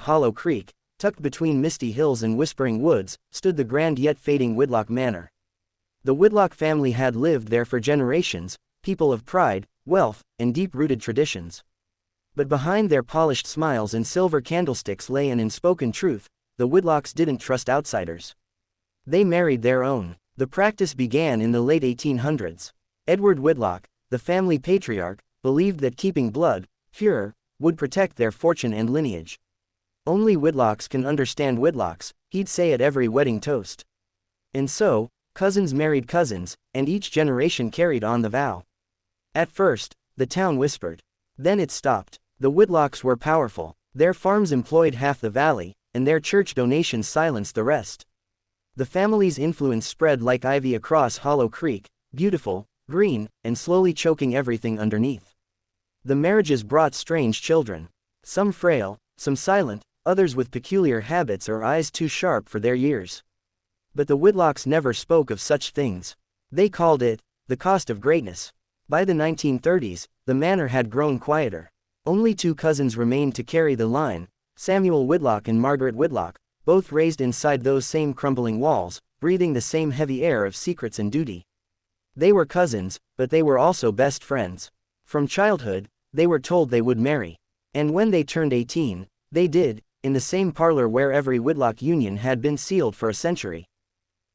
Hollow Creek, tucked between misty hills and whispering woods, stood the grand yet fading Whitlock Manor. The Whitlock family had lived there for generations, people of pride, wealth, and deep-rooted traditions. But behind their polished smiles and silver candlesticks lay an unspoken truth: the Whitlocks didn't trust outsiders. They married their own. The practice began in the late 1800s. Edward Whitlock, the family patriarch, believed that keeping blood pure would protect their fortune and lineage. "Only Whitlocks can understand Whitlocks," he'd say at every wedding toast. And so, cousins married cousins, and each generation carried on the vow. At first, the town whispered. Then it stopped. The Whitlocks were powerful. Their farms employed half the valley, and their church donations silenced the rest. The family's influence spread like ivy across Hollow Creek, beautiful, green, and slowly choking everything underneath. The marriages brought strange children. Some frail, some silent, others with peculiar habits or eyes too sharp for their years. But the Whitlocks never spoke of such things. They called it the cost of greatness. By the 1930s, the manor had grown quieter. Only two cousins remained to carry the line: Samuel Whitlock and Margaret Whitlock, both raised inside those same crumbling walls, breathing the same heavy air of secrets and duty. They were cousins, but they were also best friends. From childhood, they were told they would marry. And when they turned 18, they did, in the same parlor where every Whitlock union had been sealed for a century.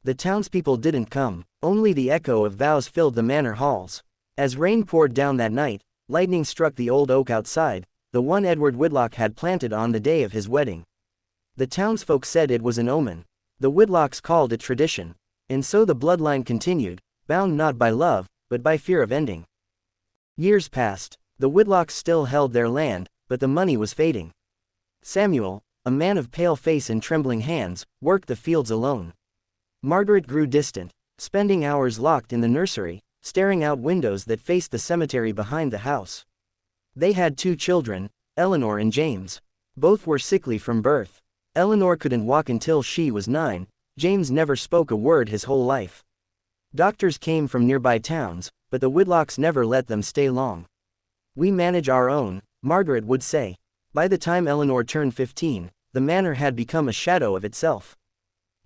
The townspeople didn't come. Only the echo of vows filled the manor halls. As rain poured down that night, lightning struck the old oak outside, the one Edward Whitlock had planted on the day of his wedding. The townsfolk said it was an omen. The Whitlocks called it tradition. And so the bloodline continued, bound not by love, but by fear of ending. Years passed. The Whitlocks still held their land, but the money was fading. Samuel, a man of pale face and trembling hands, worked the fields alone. Margaret grew distant, spending hours locked in the nursery, staring out windows that faced the cemetery behind the house. They had two children, Eleanor and James. Both were sickly from birth. Eleanor couldn't walk until she was 9, James never spoke a word his whole life. Doctors came from nearby towns, but the Whitlocks never let them stay long. "We manage our own," Margaret would say. By the time Eleanor turned 15, the manor had become a shadow of itself.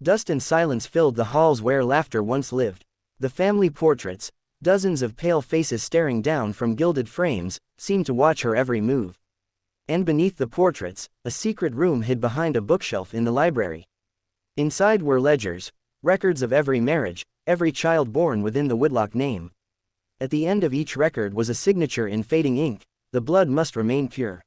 Dust and silence filled the halls where laughter once lived. The family portraits, dozens of pale faces staring down from gilded frames, seemed to watch her every move. And beneath the portraits, a secret room hid behind a bookshelf in the library. Inside were ledgers, records of every marriage, every child born within the Whitlock name. At the end of each record was a signature in fading ink: the blood must remain pure.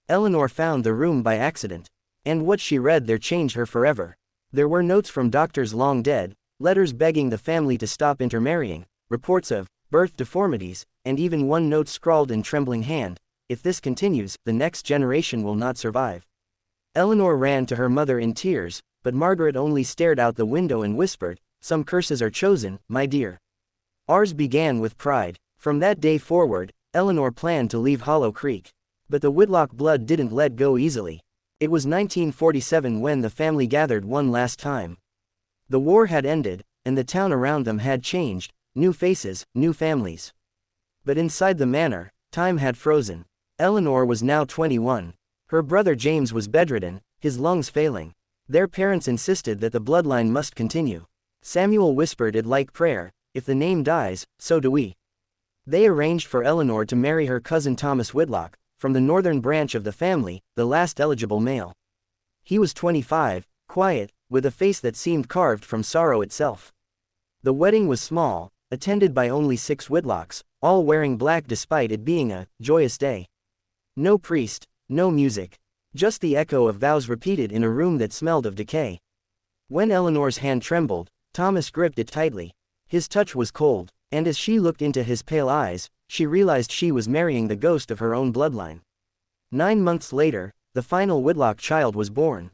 Eleanor found the room by accident. And what she read there changed her forever. There were notes from doctors long dead, letters begging the family to stop intermarrying, reports of birth deformities, and even one note scrawled in trembling hand: "If this continues, the next generation will not survive." Eleanor ran to her mother in tears, but Margaret only stared out the window and whispered, "Some curses are chosen, my dear." Ours began with pride. From that day forward, Eleanor planned to leave Hollow Creek. But the Whitlock blood didn't let go easily. It was 1947 when the family gathered one last time. The war had ended, and the town around them had changed: new faces, new families. But inside the manor, time had frozen. Eleanor was now 21. Her brother James was bedridden, his lungs failing. Their parents insisted that the bloodline must continue. Samuel whispered it like prayer: "If the name dies, so do we." They arranged for Eleanor to marry her cousin Thomas Whitlock, from the northern branch of the family, the last eligible male. He was 25, quiet, with a face that seemed carved from sorrow itself. The wedding was small, attended by only 6 Whitlocks, all wearing black despite it being a joyous day. No priest, no music. Just the echo of vows repeated in a room that smelled of decay. When Eleanor's hand trembled, Thomas gripped it tightly. His touch was cold, and as she looked into his pale eyes, she realized she was marrying the ghost of her own bloodline. 9 months later, the final Whitlock child was born.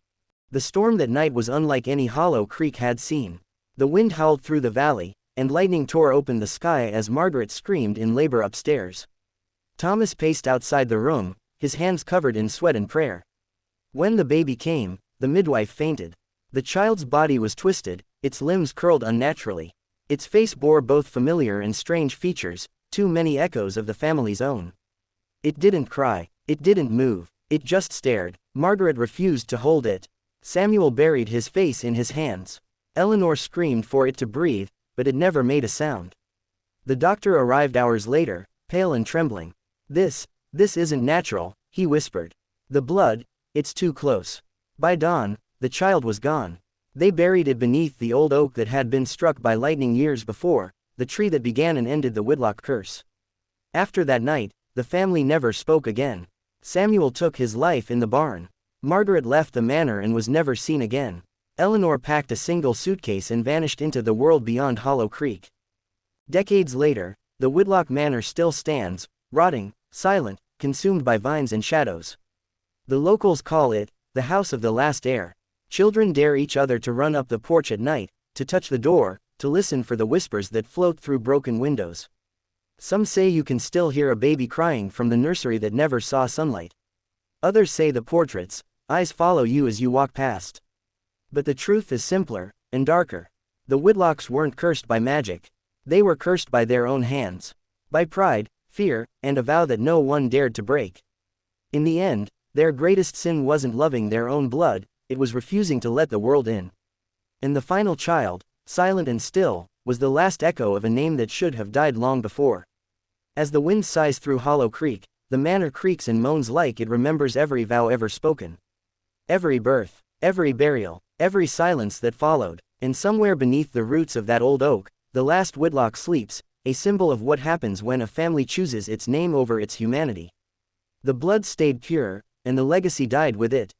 The storm that night was unlike any Hollow Creek had seen. The wind howled through the valley, and lightning tore open the sky as Margaret screamed in labor upstairs. Thomas paced outside the room, his hands covered in sweat and prayer. When the baby came, the midwife fainted. The child's body was twisted, its limbs curled unnaturally. Its face bore both familiar and strange features, too many echoes of the family's own. It didn't cry, it didn't move, it just stared. Margaret refused to hold it. Samuel buried his face in his hands. Eleanor screamed for it to breathe, but it never made a sound. The doctor arrived hours later, pale and trembling. This isn't natural, he whispered. The blood, it's too close. By dawn, the child was gone. They buried it beneath the old oak that had been struck by lightning years before, the tree that began and ended the Whitlock curse. After that night, the family never spoke again. Samuel took his life in the barn. Margaret left the manor and was never seen again. Eleanor packed a single suitcase and vanished into the world beyond Hollow Creek. Decades later, the Whitlock Manor still stands, rotting, silent, consumed by vines and shadows. The locals call it the House of the Last Heir. Children dare each other to run up the porch at night, to touch the door, to listen for the whispers that float through broken windows. Some say you can still hear a baby crying from the nursery that never saw sunlight. Others say the portrait's eyes follow you as you walk past. But the truth is simpler and darker. The Whitlocks weren't cursed by magic. They were cursed by their own hands. By pride, fear, and a vow that no one dared to break. In the end, their greatest sin wasn't loving their own blood, it was refusing to let the world in. And the final child, silent and still, was the last echo of a name that should have died long before. As the wind sighs through Hollow Creek, the manor creaks and moans like it remembers every vow ever spoken. Every birth, every burial, every silence that followed, and somewhere beneath the roots of that old oak, the last Whitlock sleeps, a symbol of what happens when a family chooses its name over its humanity. The blood stayed pure, and the legacy died with it,